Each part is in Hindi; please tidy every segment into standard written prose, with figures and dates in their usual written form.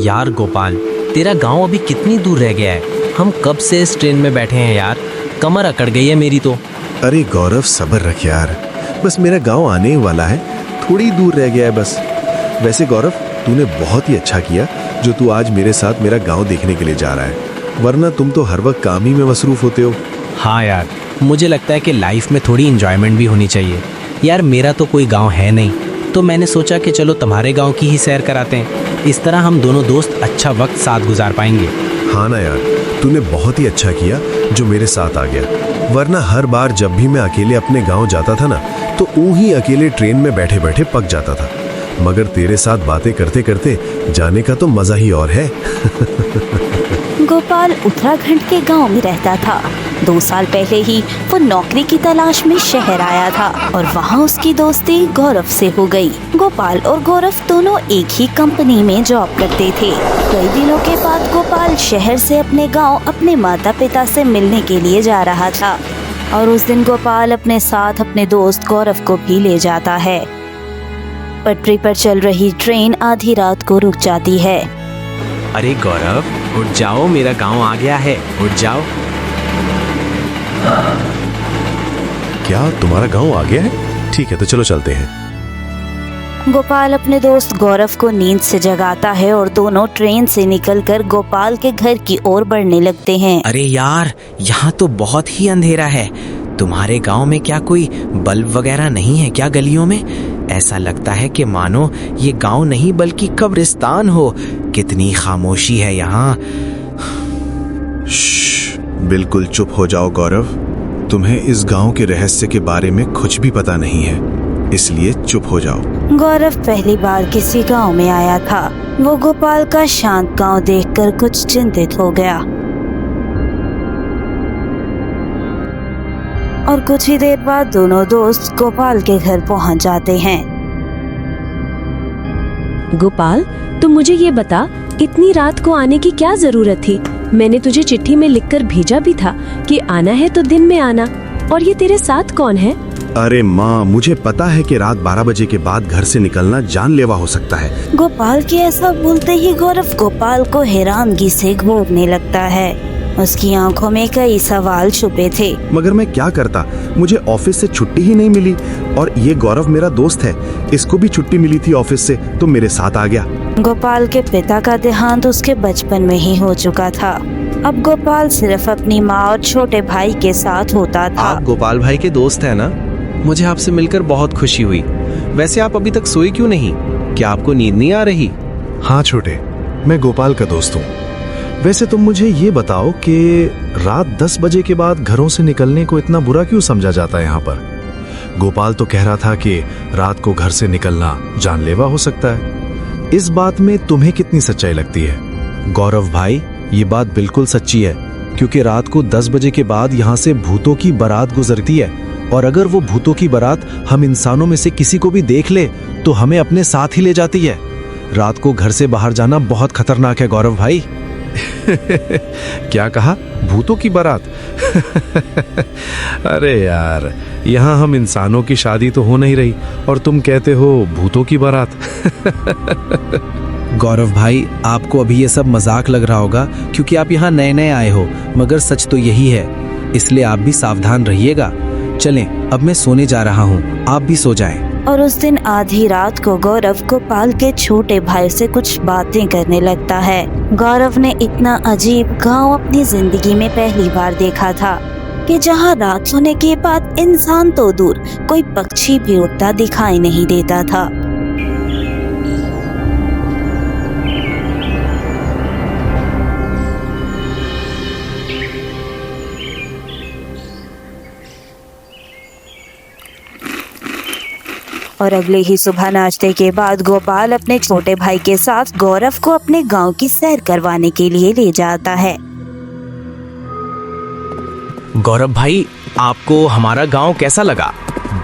यार गोपाल, तेरा गांव अभी कितनी दूर रह गया है? हम कब से इस ट्रेन में बैठे हैं यार, कमर अकड़ गई है मेरी तो। अरे गौरव सब्र रख यार, बस मेरा गांव आने ही वाला है, थोड़ी दूर रह गया है बस। वैसे गौरव, तूने बहुत ही अच्छा किया जो तू आज मेरे साथ मेरा गांव देखने के लिए जा रहा है, वरना तुम तो हर वक्त काम ही में मसरूफ होते हो। हाँ यार, मुझे लगता है कि लाइफ में थोड़ी इंजॉयमेंट भी होनी चाहिए यार। मेरा तो कोई गांव है नहीं, तो मैंने सोचा कि चलो तुम्हारे गांव की ही सैर कराते हैं, इस तरह हम दोनों दोस्त अच्छा वक्त साथ गुजार पाएंगे। हाँ ना यार, तूने बहुत ही अच्छा किया जो मेरे साथ आ गया, वरना हर बार जब भी मैं अकेले अपने गांव जाता था ना, तो ऊं ही अकेले ट्रेन में बैठे बैठे पक जाता था। मगर तेरे साथ बातें करते करते जाने का तो मजा ही और है। गोपाल उत्तराखंड के गांव में रहता था। 2 साल पहले ही वो नौकरी की तलाश में शहर आया था और वहाँ उसकी दोस्ती गौरव से हो गई। गोपाल और गौरव दोनों एक ही कंपनी में जॉब करते थे। कई दिनों के बाद गोपाल शहर से अपने गांव अपने माता पिता से मिलने के लिए जा रहा था और उस दिन गोपाल अपने साथ अपने दोस्त गौरव को भी ले जाता है। पटरी पर चल रही ट्रेन आधी रात को रुक जाती है। अरे गौरव, उठ जाओ, मेरा गांव आ गया है, उठ जाओ। क्या तुम्हारा गांव आ गया है? ठीक है, तो चलो चलते हैं। गोपाल अपने दोस्त गौरव को नींद से जगाता है और दोनों ट्रेन से निकलकर गोपाल के घर की ओर बढ़ने लगते हैं। अरे यार, यहाँ तो बहुत ही अंधेरा है। तुम्हारे गांव में क्या कोई बल्ब वगैरह नहीं है क्या गलियों में? ऐसा लगता है कि मानो ये गांव नहीं बल्कि कब्रिस्तान हो। कितनी खामोशी है यहाँ। बिल्कुल चुप हो जाओ गौरव, तुम्हें इस गांव के रहस्य के बारे में कुछ भी पता नहीं है, इसलिए चुप हो जाओ। गौरव पहली बार किसी गांव में आया था। वो गोपाल का शांत गांव देखकर कुछ चिंतित हो गया और कुछ ही देर बाद दोनों दोस्त गोपाल के घर पहुंच जाते हैं। गोपाल, तुम मुझे ये बता, इतनी रात को आने की क्या जरूरत थी? मैंने तुझे चिट्ठी में लिखकर भेजा भी था कि आना है तो दिन में आना। और ये तेरे साथ कौन है? अरे माँ, मुझे पता है कि रात 12 बजे के बाद घर से निकलना जानलेवा हो सकता है। गोपाल के ऐसा बोलते ही गौरव गोपाल को हैरानगी से घूरने लगता है। उसकी आंखों में कई सवाल छुपे थे। मगर मैं क्या करता, मुझे ऑफिस से छुट्टी ही नहीं मिली, और ये गौरव मेरा दोस्त है, इसको भी छुट्टी मिली थी ऑफिस से, तो मेरे साथ आ गया। गोपाल के पिता का देहांत उसके बचपन में ही हो चुका था। अब गोपाल सिर्फ अपनी माँ और छोटे भाई के साथ होता था। आप गोपाल भाई के दोस्त हैं ना? मुझे आपसे मिलकर बहुत खुशी हुई। वैसे आप अभी तक सोए क्यों नहीं? क्या आपको नींद नहीं आ रही? हाँ छोटे, मैं गोपाल का दोस्त हूँ। वैसे तुम मुझे ये बताओ कि रात 10 बजे के बाद घरों से निकलने को इतना बुरा क्यों समझा जाता है यहाँ पर? गोपाल तो कह रहा था कि रात को घर से निकलना जानलेवा हो सकता है। इस बात में तुम्हें कितनी सच्चाई लगती है? गौरव भाई, ये बात बिल्कुल सच्ची है, क्योंकि रात को 10 बजे के बाद यहाँ से भूतों की बारात गुजरती है, और अगर वो भूतों की बारात हम इंसानों में से किसी को भी देख ले तो हमें अपने साथ ही ले जाती है। रात को घर से बाहर जाना बहुत खतरनाक है गौरव भाई। क्या कहा? भूतों की बारात? अरे यार, यहाँ हम इंसानों की शादी तो हो नहीं रही और तुम कहते हो भूतों की बारात। गौरव भाई, आपको अभी ये सब मजाक लग रहा होगा क्योंकि आप यहाँ नए नए आए हो, मगर सच तो यही है, इसलिए आप भी सावधान रहिएगा। चलें, अब मैं सोने जा रहा हूँ, आप भी सो जाएं। और उस दिन आधी रात को गौरव गोपाल के छोटे भाई से कुछ बातें करने लगता है। गौरव ने इतना अजीब गांव अपनी जिंदगी में पहली बार देखा था कि जहां रात होने के बाद इंसान तो दूर, कोई पक्षी भी उड़ता दिखाई नहीं देता था। और अगले ही सुबह नाश्ते के बाद गोपाल अपने छोटे भाई के साथ गौरव को अपने गांव की सैर करवाने के लिए ले जाता है। गौरव भाई, आपको हमारा गांव कैसा लगा?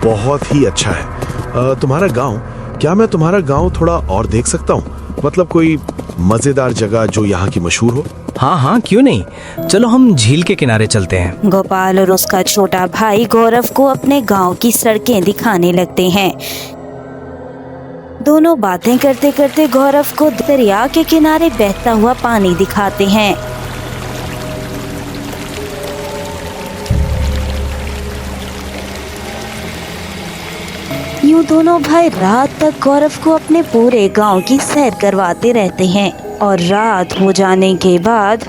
बहुत ही अच्छा है। तुम्हारा गांव, क्या मैं तुम्हारा गांव थोड़ा और देख सकता हूँ? मतलब कोई मजेदार जगह जो यहाँ की मशहूर हो? हाँ हाँ, क्यों नहीं, चलो हम झील के किनारे चलते हैं। गोपाल और उसका छोटा भाई गौरव को अपने गांव की सड़कें दिखाने लगते हैं। दोनों बातें करते करते गौरव को दरिया के किनारे बहता हुआ पानी दिखाते हैं। यूं दोनों भाई रात तक गौरव को अपने पूरे गांव की सैर करवाते रहते हैं और रात हो जाने के बाद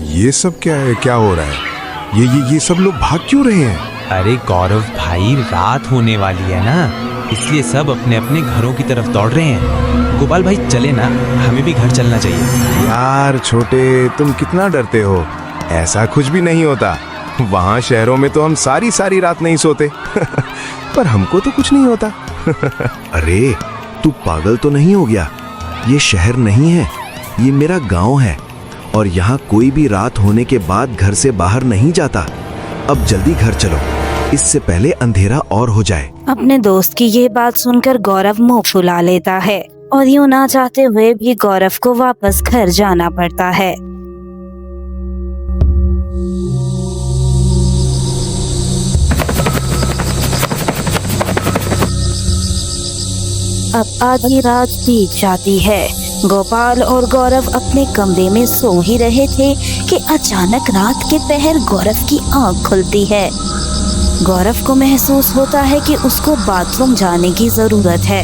ये सब क्या है, क्या हो रहा है? ये सब लोग भाग क्यों रहे हैं? अरे गौरव भाई, रात होने वाली है ना, इसलिए सब अपने अपने घरों की तरफ दौड़ रहे हैं। गोपाल भाई चले ना, हमें भी घर चलना चाहिए। यार छोटे, तुम कितना डरते हो? ऐसा कुछ भी नहीं होता। वहाँ शहरों में तो हम सारी सारी रात नहीं सोते पर हमको तो कुछ नहीं होता। अरे तू पागल तो नहीं हो गया? ये शहर नहीं है, ये मेरा गांव है और यहाँ कोई भी रात होने के बाद घर से बाहर नहीं जाता। अब जल्दी घर चलो, इससे पहले अंधेरा और हो जाए। अपने दोस्त की ये बात सुनकर गौरव मुंह फुला लेता है और यूं ना चाहते हुए भी गौरव को वापस घर जाना पड़ता है। अब आधी रात बीत जाती है। गोपाल और गौरव अपने कमरे में सो ही रहे थे कि अचानक रात के पहर गौरव की आंख खुलती है। गौरव को महसूस होता है कि उसको बाथरूम जाने की जरूरत है।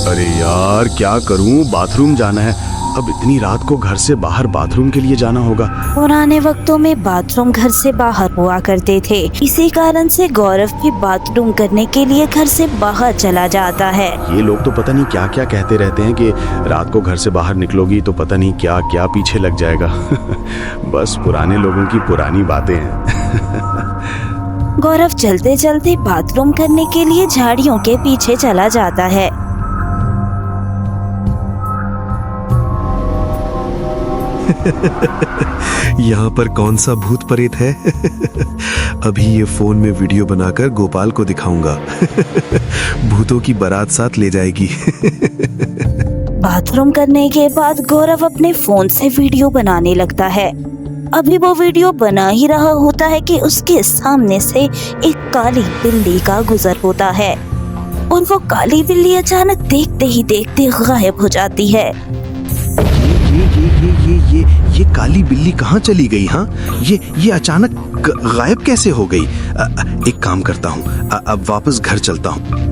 अरे यार क्या करूं, बाथरूम जाना है। अब इतनी रात को घर से बाहर बाथरूम के लिए जाना होगा। पुराने वक्तों में बाथरूम घर से बाहर हुआ करते थे, इसी कारण से गौरव भी बाथरूम करने के लिए घर से बाहर चला जाता है। ये लोग तो पता नहीं क्या क्या कहते रहते हैं कि रात को घर से बाहर निकलोगी तो पता नहीं क्या क्या पीछे लग जाएगा। बस पुराने लोगों की पुरानी बातें हैं। गौरव चलते चलते बाथरूम करने के लिए झाड़ियों के पीछे चला जाता है। यहाँ पर कौन सा भूत प्रेत है? अभी ये फोन में वीडियो बनाकर गोपाल को दिखाऊंगा। भूतों की बारात साथ ले जाएगी। बाथरूम करने के बाद गौरव अपने फोन से वीडियो बनाने लगता है। अभी वो वीडियो बना ही रहा होता है कि उसके सामने से एक काली बिल्ली का गुजर होता है और वो काली बिल्ली अचानक देखते ही देखते गायब हो जाती है। ये काली बिल्ली कहाँ चली गई? हाँ, ये अचानक गायब कैसे हो गई? एक काम करता हूँ, अब वापस घर चलता हूँ।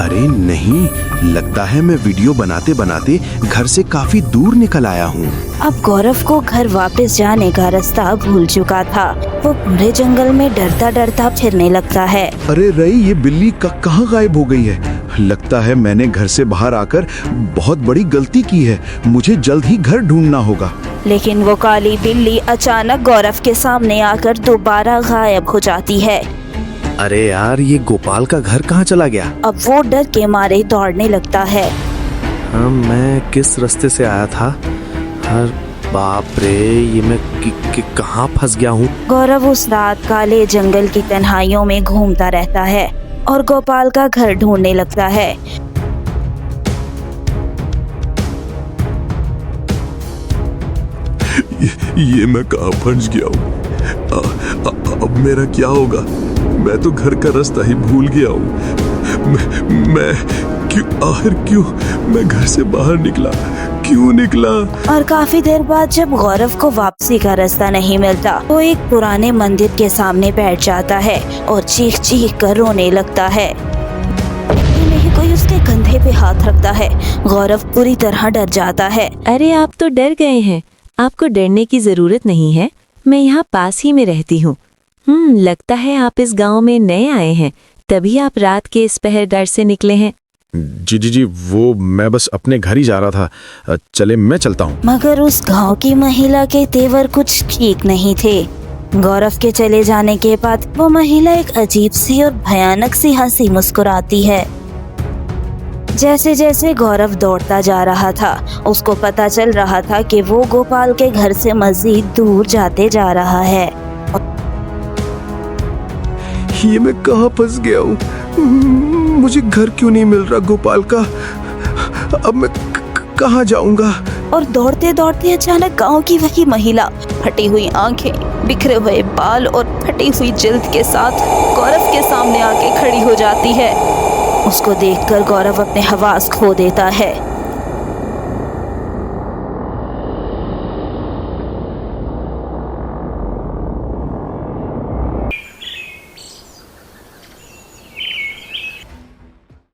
अरे नहीं, लगता है मैं वीडियो बनाते बनाते घर से काफी दूर निकल आया हूँ। अब गौरव को घर वापस जाने का रास्ता भूल चुका था। वो पूरे जंगल में डरता डरता फिरने लगता है। अरे रई, ये बिल्ली कहाँ गायब हो गई है? लगता है मैंने घर से बाहर आकर बहुत बड़ी गलती की है। मुझे जल्द ही घर ढूंढना होगा। लेकिन वो काली बिल्ली अचानक गौरव के सामने आकर दोबारा गायब हो जाती है। अरे यार, ये गोपाल का घर कहाँ चला गया? अब वो डर के मारे दौड़ने लगता है। मैं किस रास्ते से आया था? बाप रे, ये मैं कहाँ फंस गया हूँ? गौरव उस रात काले जंगल की तन्हाइयों में घूमता रहता है और गोपाल का घर ढूंढने लगता है। ये मैं कहाँ फंस गया हूँ? अब मेरा क्या होगा? मैं तो घर का रास्ता ही भूल गया हूँ। मैं क्यों मैं घर से बाहर निकला? क्यों निकला? और काफी देर बाद जब गौरव को वापसी का रास्ता नहीं मिलता, वो एक पुराने मंदिर के सामने बैठ जाता है और चीख चीख कर रोने लगता है। नहीं, कोई उसके कंधे पे हाथ रखता है। गौरव पूरी तरह डर जाता है। अरे आप तो डर गए हैं, आपको डरने की जरूरत नहीं है। मैं यहाँ पास ही में रहती हूँ। लगता है आप इस गांव में नए आए हैं, तभी आप रात के इस पहर डर से निकले हैं। जी, वो मैं बस अपने घर ही जा रहा था। चले, मैं चलता हूँ। मगर उस गांव की महिला के तेवर कुछ ठीक नहीं थे। गौरव के चले जाने के बाद वो महिला एक अजीब सी और भयानक सी हंसी मुस्कुराती है। जैसे जैसे गौरव दौड़ता जा रहा था, उसको पता चल रहा था कि वो गोपाल के घर से मजीद दूर जाते जा रहा है। ये मैं कहाँ फंस गया हूँ? मुझे घर क्यों नहीं मिल रहा गोपाल का? अब मैं कहाँ जाऊंगा? और दौड़ते दौड़ते अचानक गांव की वही महिला फटी हुई आंखें, बिखरे हुए बाल और फटी हुई जिल्द के साथ गौरव के सामने आके खड़ी हो जाती है। उसको देखकर गौरव अपने हवास खो देता है।